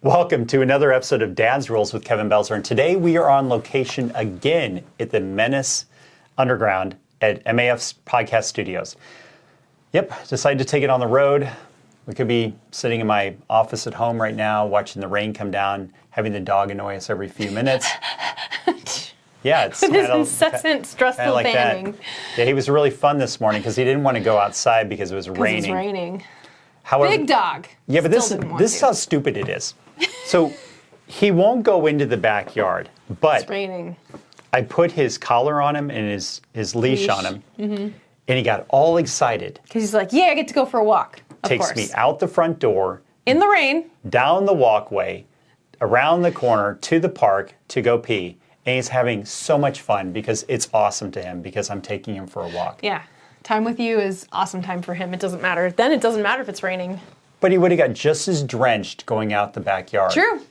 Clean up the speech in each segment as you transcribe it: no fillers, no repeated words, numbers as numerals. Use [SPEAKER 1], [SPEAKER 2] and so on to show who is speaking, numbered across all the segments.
[SPEAKER 1] Welcome to another episode of Dad's Rules with Kevin Belzer. And today we are on location again at the Menace Underground at MAF's podcast studios. Yep, decided to take it on the road. We could be sitting in my office at home right now, watching the rain come down, having the dog annoy us every few minutes. Yeah, it's
[SPEAKER 2] this incessant, stressful
[SPEAKER 1] like
[SPEAKER 2] fanning.
[SPEAKER 1] that. Yeah, he was really fun this morning because he didn't want to go outside because it was raining.
[SPEAKER 2] It's raining.
[SPEAKER 1] However,
[SPEAKER 2] Big dog.
[SPEAKER 1] Yeah, but this is how stupid it is. So he won't go into the backyard, but
[SPEAKER 2] It's raining.
[SPEAKER 1] I put his collar on him and his leash on him, and he got all excited.
[SPEAKER 2] Because he's like, yeah, I get to go for a walk. Of
[SPEAKER 1] Takes
[SPEAKER 2] course.
[SPEAKER 1] me out the front door,
[SPEAKER 2] In the rain.
[SPEAKER 1] down the walkway, around the corner to the park to go pee. And he's having so much fun because it's awesome to him because I'm taking him for a walk.
[SPEAKER 2] Yeah. Time with you is awesome time for him. It doesn't matter. Then it doesn't matter if it's raining.
[SPEAKER 1] But he would have got just as drenched going out the backyard.
[SPEAKER 2] True.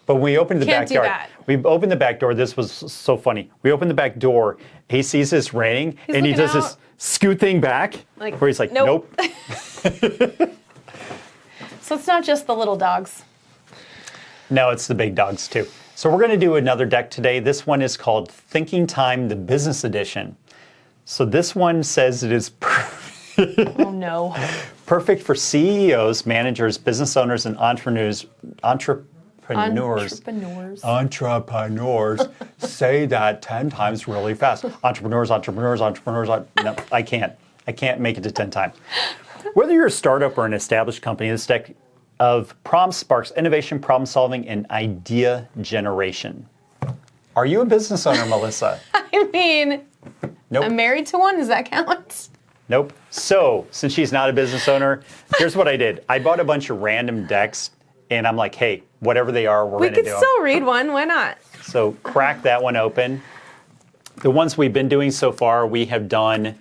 [SPEAKER 1] But when we opened the
[SPEAKER 2] Can't do
[SPEAKER 1] backyard,
[SPEAKER 2] that.
[SPEAKER 1] we opened the back door. This was so funny. We opened the back door. He sees this raining, and he
[SPEAKER 2] looking
[SPEAKER 1] does this
[SPEAKER 2] out.
[SPEAKER 1] scoot thing back,
[SPEAKER 2] Like,
[SPEAKER 1] where he's like,
[SPEAKER 2] nope.
[SPEAKER 1] nope.
[SPEAKER 2] So it's not just the little dogs.
[SPEAKER 1] No, it's the big dogs too. So we're going to do another deck today. This one is called Thinking Time, the Business Edition. So this one says it is
[SPEAKER 2] Oh, no.
[SPEAKER 1] perfect for CEOs, managers, business owners, and entrepreneurs.
[SPEAKER 2] Entrepreneurs.
[SPEAKER 1] Say that 10 times really fast. Entrepreneurs. No, I can't. I can't make it to 10 times. Whether you're a startup or an established company, this deck of prompts sparks innovation, problem solving, and idea generation. Are you a business owner, Melissa?
[SPEAKER 2] I mean,
[SPEAKER 1] Nope.
[SPEAKER 2] I'm married to one. Does that count?
[SPEAKER 1] Nope. So, since she's not a business owner, here's what I did. I bought a bunch of random decks, and I'm like, hey, whatever they are, we're
[SPEAKER 2] We
[SPEAKER 1] going to
[SPEAKER 2] could
[SPEAKER 1] do them.
[SPEAKER 2] still read one. Why not?
[SPEAKER 1] So, crack that one open. The ones we've been doing so far, we have done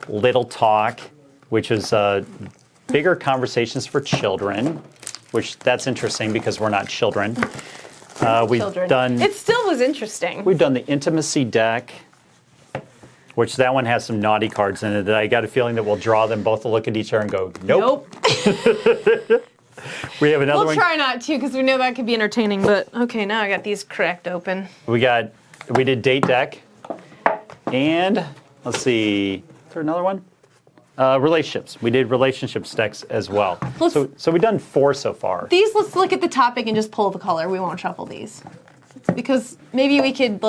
[SPEAKER 1] Little Talk, which is bigger conversations for children, which that's interesting because we're not children. We've
[SPEAKER 2] Children.
[SPEAKER 1] done
[SPEAKER 2] It still was interesting.
[SPEAKER 1] we've done the Intimacy deck, which that one has some naughty cards in it that I got a feeling that we'll draw them both to look at each other and go, nope. We have another
[SPEAKER 2] We'll
[SPEAKER 1] one.
[SPEAKER 2] try not to because we know that could be entertaining. But okay, now I got these cracked open.
[SPEAKER 1] We did Date deck, and let's see, is there another one? Relationships. We did relationships decks as well. So we've done 4 so far.
[SPEAKER 2] These, let's look at the topic and just pull the color. We won't shuffle these because maybe we could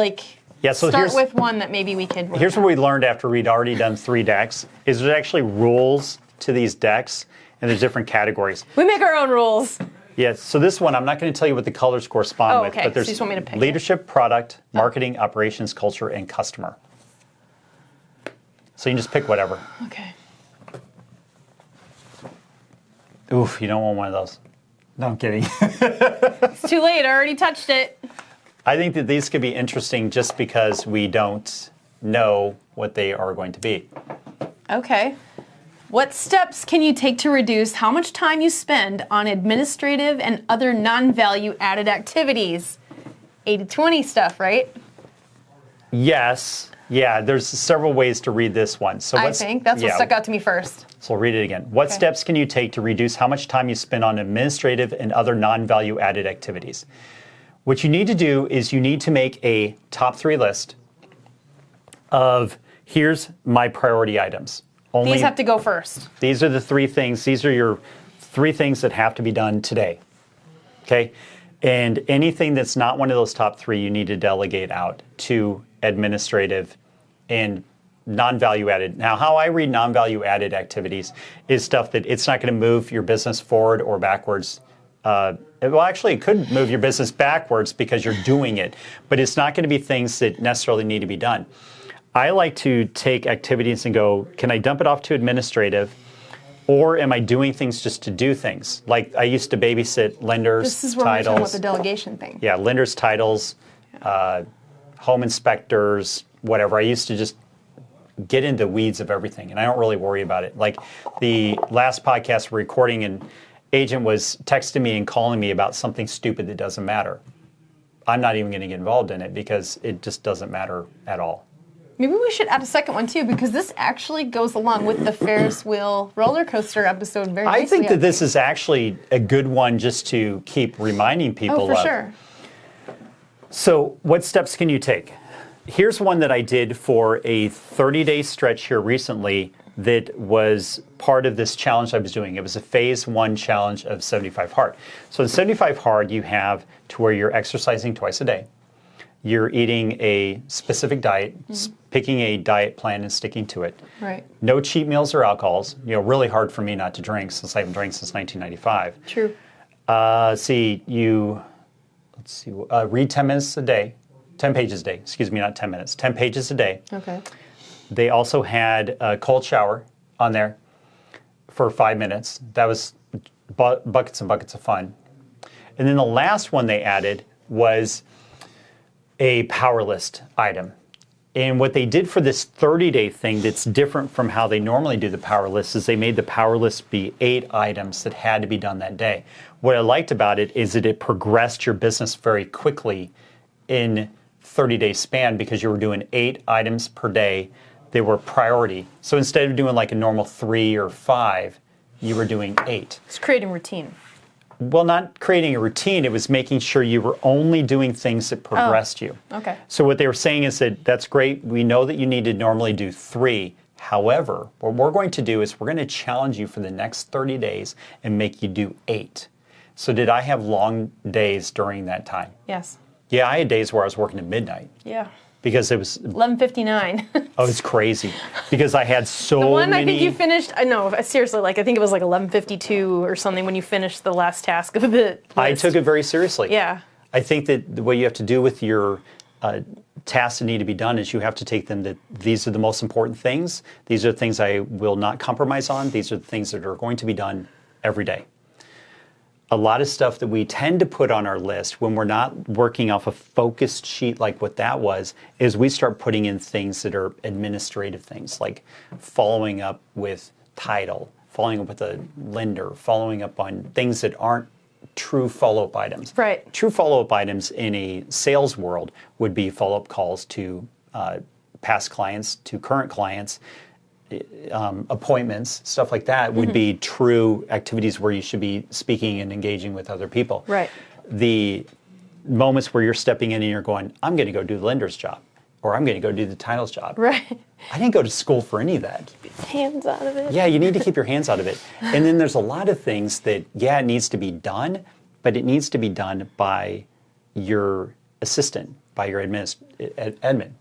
[SPEAKER 1] So
[SPEAKER 2] start with one that maybe we could.
[SPEAKER 1] Here's what we learned after we'd already done 3 decks, is there's actually rules to these decks, and there's different categories.
[SPEAKER 2] We make our own rules.
[SPEAKER 1] Yeah, so this one, I'm not going to tell you what the colors correspond
[SPEAKER 2] Oh,
[SPEAKER 1] with,
[SPEAKER 2] okay.
[SPEAKER 1] but there's
[SPEAKER 2] So you just want me to pick it?
[SPEAKER 1] leadership, product, marketing, operations, culture, and customer. So you can just pick whatever.
[SPEAKER 2] Okay.
[SPEAKER 1] Oof, you don't want one of those. No, I'm kidding.
[SPEAKER 2] It's too late. I already touched it.
[SPEAKER 1] I think that these could be interesting just because we don't know what they are going to be.
[SPEAKER 2] Okay. What steps can you take to reduce how much time you spend on administrative and other non-value added activities? 80-20 stuff, right?
[SPEAKER 1] Yes. Yeah, there's several ways to read this one. So
[SPEAKER 2] I think that's what stuck out to me first.
[SPEAKER 1] So I'll read it again. What steps can you take to reduce how much time you spend on administrative and other non-value added activities? What you need to do is you need to make a top 3 list of here's my priority items.
[SPEAKER 2] These have to go first.
[SPEAKER 1] These are the 3 things. These are your 3 things that have to be done today. Okay? And anything that's not one of those top 3, you need to delegate out to administrative and non-value added. Now, how I read non-value added activities is stuff that it's not going to move your business forward or backwards. Well, actually, it could move your business backwards because you're doing it, but it's not going to be things that necessarily need to be done. I like to take activities and go, can I dump it off to administrative, or am I doing things just to do things? Like I used to babysit lenders,
[SPEAKER 2] This is where we're talking about
[SPEAKER 1] titles.
[SPEAKER 2] the delegation thing.
[SPEAKER 1] Yeah, lenders, titles, home inspectors, whatever. I used to just get into the weeds of everything, and I don't really worry about it. Like the last podcast we're recording, an agent was texting me and calling me about something stupid that doesn't matter. I'm not even going to get involved in it because it just doesn't matter at all.
[SPEAKER 2] Maybe we should add a second one too, because this actually goes along with the Ferris wheel roller coaster episode very nicely.
[SPEAKER 1] I think that this is actually a good one just to keep reminding people
[SPEAKER 2] Oh, for
[SPEAKER 1] of.
[SPEAKER 2] sure.
[SPEAKER 1] So what steps can you take? Here's one that I did for a 30-day stretch here recently that was part of this challenge I was doing. It was a phase 1 challenge of 75 hard. So in 75 hard, you have to where you're exercising twice a day. You're eating a specific diet, picking a diet plan and sticking to it.
[SPEAKER 2] Right.
[SPEAKER 1] No cheat meals or alcohols. Really hard for me not to drink since I haven't drank since 1995.
[SPEAKER 2] True.
[SPEAKER 1] Read 10 minutes a day. 10 pages a day, excuse me, not 10 minutes, 10 pages a day.
[SPEAKER 2] Okay.
[SPEAKER 1] They also had a cold shower on there for 5 minutes. That was buckets and buckets of fun. And then the last one they added was a power list item. And what they did for this 30-day thing that's different from how they normally do the power list is they made the power list be 8 items that had to be done that day. What I liked about it is that it progressed your business very quickly in 30-day span because you were doing 8 items per day. They were priority. So instead of doing like a normal 3 or 5, you were doing 8.
[SPEAKER 2] It's creating routine.
[SPEAKER 1] Well, not creating a routine. It was making sure you were only doing things that progressed you.
[SPEAKER 2] Okay.
[SPEAKER 1] So what they were saying is that that's great. We know that you need to normally do 3. However, what we're going to do is we're going to challenge you for the next 30 days and make you do 8. So did I have long days during that time?
[SPEAKER 2] Yes.
[SPEAKER 1] Yeah, I had days where I was working at midnight
[SPEAKER 2] Yeah.
[SPEAKER 1] because it was
[SPEAKER 2] 11:59.
[SPEAKER 1] oh, it's crazy because I had so
[SPEAKER 2] The one
[SPEAKER 1] many.
[SPEAKER 2] I think you finished. No, seriously, I think it was 11:52 or something when you finished the last task of the list.
[SPEAKER 1] I took it very seriously.
[SPEAKER 2] Yeah.
[SPEAKER 1] I think that what you have to do with your tasks that need to be done is you have to take them that these are the most important things. These are the things I will not compromise on. These are the things that are going to be done every day. A lot of stuff that we tend to put on our list when we're not working off a focused sheet like what that was, is we start putting in things that are administrative things like following up with title, following up with a lender, following up on things that aren't true follow-up items.
[SPEAKER 2] Right.
[SPEAKER 1] True follow-up items in a sales world would be follow-up calls to past clients, to current clients, appointments, stuff like that would be true activities where you should be speaking and engaging with other people.
[SPEAKER 2] Right.
[SPEAKER 1] The moments where you're stepping in and you're going, I'm going to go do the lender's job, or I'm going to go do the title's job.
[SPEAKER 2] Right.
[SPEAKER 1] I didn't go to school for any of that.
[SPEAKER 2] Hands out of it.
[SPEAKER 1] Yeah, you need to keep your hands out of it. And then there's a lot of things that, yeah, it needs to be done, but it needs to be done by your assistant, by your admin.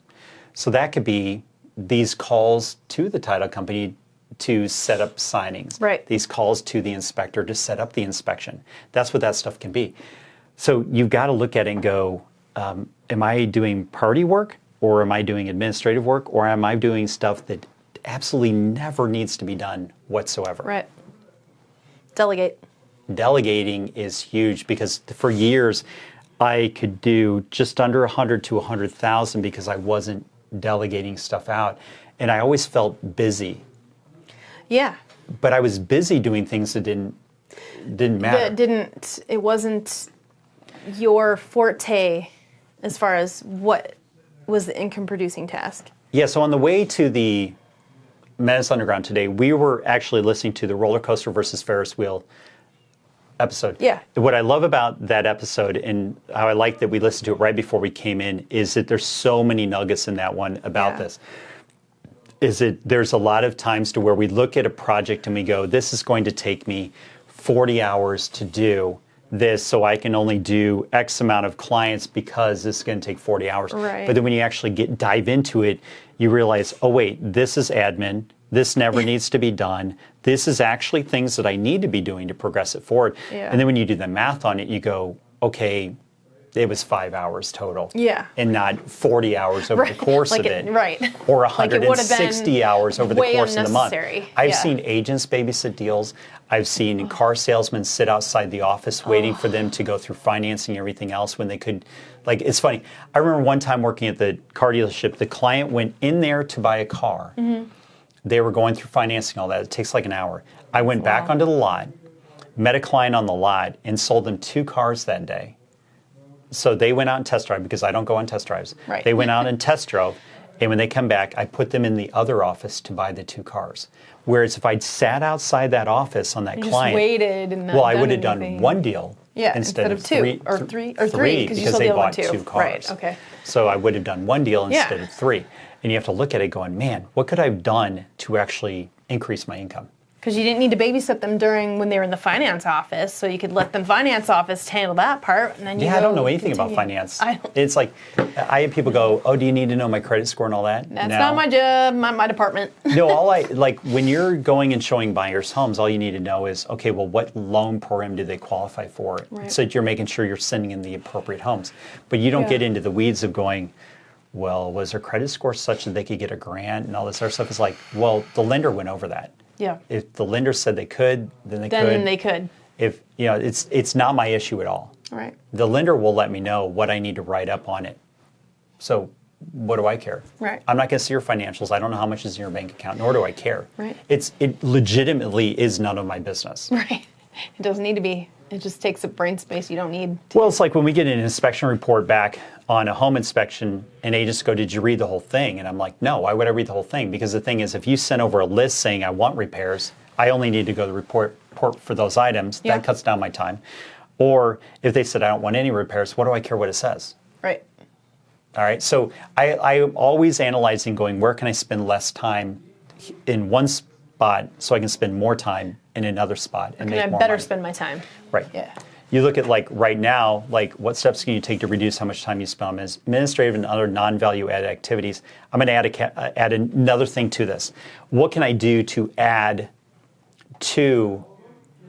[SPEAKER 1] So that could be these calls to the title company to set up signings.
[SPEAKER 2] Right.
[SPEAKER 1] These calls to the inspector to set up the inspection. That's what that stuff can be. So you've got to look at it and go, am I doing priority work, or am I doing administrative work, or am I doing stuff that absolutely never needs to be done whatsoever?
[SPEAKER 2] Right. Delegate.
[SPEAKER 1] Delegating is huge because for years I could do just under 100 to 100,000 because I wasn't delegating stuff out, and I always felt busy.
[SPEAKER 2] Yeah.
[SPEAKER 1] But I was busy doing things that didn't matter.
[SPEAKER 2] It wasn't your forte as far as what was the income producing task.
[SPEAKER 1] Yeah, so on the way to the Menace Underground today, we were actually listening to the roller coaster versus Ferris wheel episode.
[SPEAKER 2] Yeah.
[SPEAKER 1] What I love about that episode and how I like that we listened to it right before we came in is that there's so many nuggets in that one about this. Is that there's a lot of times to where we look at a project and we go, this is going to take me 40 hours to do this, so I can only do X amount of clients because this is going to take 40 hours.
[SPEAKER 2] Right.
[SPEAKER 1] But then when you actually dive into it, you realize, oh wait, this is admin. This never needs to be done. This is actually things that I need to be doing to progress it forward.
[SPEAKER 2] Yeah.
[SPEAKER 1] And then when you do the math on it, you go, okay, it was 5 hours total.
[SPEAKER 2] Yeah.
[SPEAKER 1] And not 40 hours over the course of it.
[SPEAKER 2] Right.
[SPEAKER 1] Or
[SPEAKER 2] Like it would've
[SPEAKER 1] 160
[SPEAKER 2] been
[SPEAKER 1] hours over the
[SPEAKER 2] way
[SPEAKER 1] course of the month.
[SPEAKER 2] unnecessary.
[SPEAKER 1] I've
[SPEAKER 2] Yeah.
[SPEAKER 1] seen agents babysit deals. I've seen car salesmen sit outside the office waiting for them to go through financing and everything else when they could. Like, it's funny. I remember one time working at the car dealership, the client went in there to buy a car. They were going through financing, all that. It takes like an hour. I went back onto the lot, met a client on the lot, and sold them 2 cars that day. So they went out and test drive because I don't go on test drives.
[SPEAKER 2] Right.
[SPEAKER 1] They went out and test drove, And when they come back, I put them in the other office to buy the 2 cars. Whereas if I'd sat outside that office on that
[SPEAKER 2] You
[SPEAKER 1] client,
[SPEAKER 2] just waited and not
[SPEAKER 1] well, I
[SPEAKER 2] done
[SPEAKER 1] would have done
[SPEAKER 2] anything.
[SPEAKER 1] 1 deal
[SPEAKER 2] instead of 2
[SPEAKER 1] three,
[SPEAKER 2] or 3 or 3 because you
[SPEAKER 1] because
[SPEAKER 2] still
[SPEAKER 1] they
[SPEAKER 2] deal
[SPEAKER 1] bought
[SPEAKER 2] with 2.
[SPEAKER 1] 2 cars.
[SPEAKER 2] Right. Okay.
[SPEAKER 1] So I would have done 1 deal
[SPEAKER 2] Yeah.
[SPEAKER 1] instead of 3. And you have to look at it going, man, what could I have done to actually increase my income?
[SPEAKER 2] Because you didn't need to babysit them during when they were in the finance office, so you could let them finance office handle that part, and then you
[SPEAKER 1] Yeah,
[SPEAKER 2] go
[SPEAKER 1] I don't know anything about
[SPEAKER 2] continue.
[SPEAKER 1] finance.
[SPEAKER 2] I don't-
[SPEAKER 1] It's like, I have people go, oh, do you need to know my credit score and all that?
[SPEAKER 2] That's
[SPEAKER 1] No.
[SPEAKER 2] not my job, my department.
[SPEAKER 1] No, like when you're going and showing buyers homes, all you need to know is, okay, well, what loan program do they qualify for?
[SPEAKER 2] Right.
[SPEAKER 1] So that you're making sure you're sending in the appropriate homes. But you don't
[SPEAKER 2] Yeah.
[SPEAKER 1] get into the weeds of going, well, was their credit score such that they could get a grant and all this other stuff? It's like, well, the lender went over that.
[SPEAKER 2] Yeah.
[SPEAKER 1] If the lender said they could, then they could.
[SPEAKER 2] Then they could.
[SPEAKER 1] If it's not my issue at all.
[SPEAKER 2] Right.
[SPEAKER 1] The lender will let me know what I need to write up on it. So what do I care?
[SPEAKER 2] Right.
[SPEAKER 1] I'm not going to see your financials. I don't know how much is in your bank account, nor do I care.
[SPEAKER 2] Right.
[SPEAKER 1] It legitimately is none of my business.
[SPEAKER 2] Right. It doesn't need to be. It just takes up brain space you don't need. To.
[SPEAKER 1] Well, it's like when we get an inspection report back on a home inspection and agents go, did you read the whole thing? And I'm like, no, why would I read the whole thing? Because the thing is, if you send over a list saying I want repairs, I only need to go to the report for those items.
[SPEAKER 2] Yeah.
[SPEAKER 1] That cuts down my time. Or if they said I don't want any repairs, what do I care what it says?
[SPEAKER 2] Right.
[SPEAKER 1] All right, so I'm always analyzing, going, where can I spend less time in one spot so I can spend more time in another spot and
[SPEAKER 2] Can
[SPEAKER 1] make
[SPEAKER 2] I
[SPEAKER 1] more
[SPEAKER 2] better
[SPEAKER 1] money?
[SPEAKER 2] spend my time?
[SPEAKER 1] Right.
[SPEAKER 2] Yeah.
[SPEAKER 1] You look at like right now, like what steps can you take to reduce how much time you spend on administrative and other non-value added activities? I'm going to add another thing to this. What can I do to add to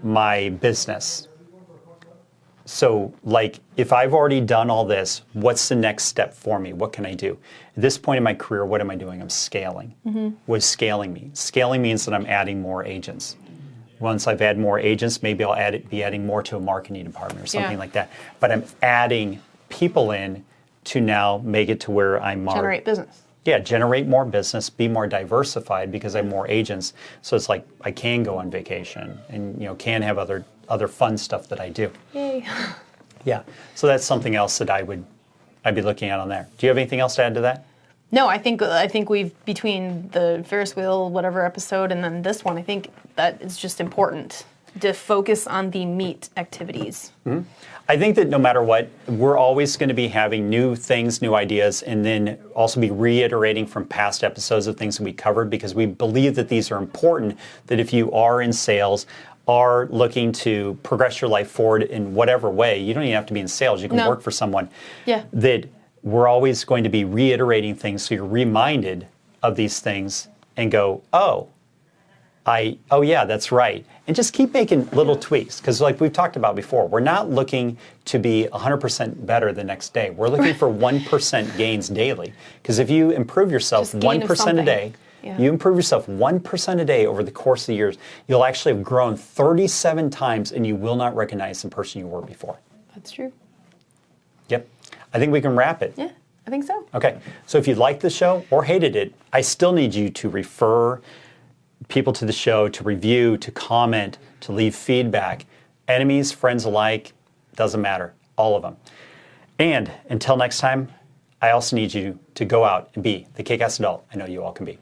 [SPEAKER 1] my business? So like if I've already done all this, what's the next step for me? What can I do? At this point in my career, what am I doing? I'm scaling. What does scaling mean? Scaling means that I'm adding more agents. Once I've added more agents, maybe I'll be adding more to a marketing department or something
[SPEAKER 2] Yeah.
[SPEAKER 1] like that. But I'm adding people in to now make it to where I'm more...
[SPEAKER 2] Generate business.
[SPEAKER 1] Yeah, generate more business, be more diversified because I have more agents. So it's like I can go on vacation and can have other fun stuff that I do.
[SPEAKER 2] Yay.
[SPEAKER 1] Yeah. So that's something else that I'd be looking at on there. Do you have anything else to add to that?
[SPEAKER 2] No, I think we've, between the Ferris wheel, whatever episode, and then this one, I think that is just important to focus on the meat activities.
[SPEAKER 1] I think that no matter what, we're always going to be having new things, new ideas, and then also be reiterating from past episodes of things that we covered because we believe that these are important, that if you are in sales, are looking to progress your life forward in whatever way, you don't even have to be in sales, you can
[SPEAKER 2] No.
[SPEAKER 1] work for someone,
[SPEAKER 2] Yeah.
[SPEAKER 1] that we're always going to be reiterating things so you're reminded of these things and go, oh yeah, that's right. And just keep making little tweaks because like we've talked about before, we're not looking to be 100% better the next day. We're looking for 1% gains daily because if you improve yourself
[SPEAKER 2] Just gain of
[SPEAKER 1] 1% a
[SPEAKER 2] something.
[SPEAKER 1] day,
[SPEAKER 2] Yeah.
[SPEAKER 1] you improve yourself 1% a day over the course of the years, you'll actually have grown 37 times and you will not recognize the person you were before.
[SPEAKER 2] That's true.
[SPEAKER 1] Yep. I think we can wrap it.
[SPEAKER 2] Yeah, I think so.
[SPEAKER 1] Okay, so if you liked the show or hated it, I still need you to refer people to the show, to review, to comment, to leave feedback. Enemies, friends alike, doesn't matter, all of them. And until next time, I also need you to go out and be the kick-ass adult I know you all can be.